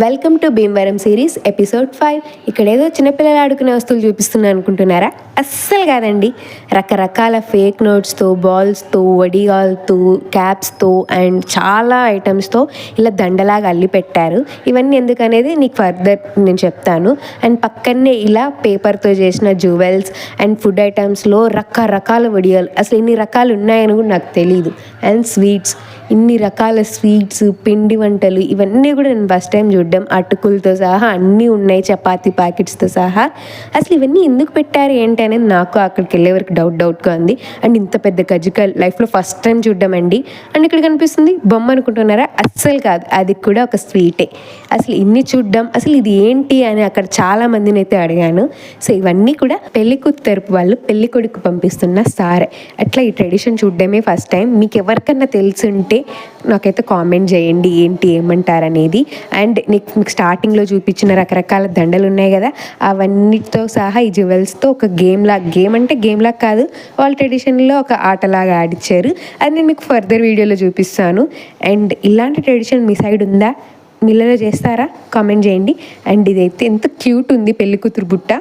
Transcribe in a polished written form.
Welcome to Bhimavaram series episode 5. ఇక్కడ ఏదో చిన్నపిల్లలు ఆడుకునే వస్తువులు చూపిస్తున్నా అనుకుంటున్నారా? అస్సలు కాదండి. రకరకాల ఫేక్ నోట్స్తో, బాల్స్తో, వడియాలతో, క్యాప్స్తో అండ్ చాలా ఐటమ్స్తో ఇలా దండలాగా అల్లి పెట్టారు. ఇవన్నీ ఎందుకనేది నీకు ఫర్దర్ నేను చెప్తాను. అండ్ పక్కనే ఇలా పేపర్తో చేసిన జ్యువెల్స్ అండ్ ఫుడ్ ఐటమ్స్లో రకరకాల వడియాలు, అసలు ఇన్ని రకాలు ఉన్నాయని కూడా నాకు తెలీదు. అండ్ స్వీట్స్, ఇన్ని రకాల స్వీట్స్, పిండి వంటలు, ఇవన్నీ కూడా నేను ఫస్ట్ టైం చూడడం. అటుకులతో సహా అన్నీ ఉన్నాయి, చపాతీ ప్యాకెట్స్తో సహా. అసలు ఇవన్నీ ఎందుకు పెట్టారు ఏంటి అనేది నాకు అక్కడికి వెళ్ళే వరకు డౌట్గా ఉంది. అండ్ ఇంత పెద్ద కజ్జికాయలు లైఫ్లో ఫస్ట్ టైం చూడడం అండి. అండ్ ఇక్కడ కనిపిస్తుంది బొమ్మ అనుకుంటున్నారా? అస్సలు కాదు, అది కూడా ఒక స్వీటే. అసలు ఇన్ని చూడడం, అసలు ఇది ఏంటి అని అక్కడ చాలా మందిని అయితే అడిగాను. సో ఇవన్నీ కూడా పెళ్లి కూతురు తరపు వాళ్ళు పెళ్లి కొడుకు పంపిస్తున్న సారే. అట్లా ఈ ట్రెడిషన్ చూడడమే ఫస్ట్ టైం. మీకు ఎవరికన్నా తెలుసుంటే నాకైతే కామెంట్ చేయండి ఏంటి ఏమంటారనేది. అండ్ మీకు స్టార్టింగ్లో చూపించిన రకరకాల దండలు ఉన్నాయి కదా, అవన్నిటితో సహా ఈ జ్యువెల్స్తో ఒక గేమ్ అంటే గేమ్ లాగా కాదు, వాళ్ళ ట్రెడిషన్లో ఒక ఆటలాగా ఆడిచ్చారు. అది నేను మీకు ఫర్దర్ వీడియోలో చూపిస్తాను. అండ్ ఇలాంటి ట్రెడిషన్ మీ సైడ్ ఉందా? మీలో చేస్తారా? కామెంట్ చేయండి. అండ్ ఇదైతే ఎంత క్యూట్ ఉంది పెళ్లి కూతురు బుట్ట.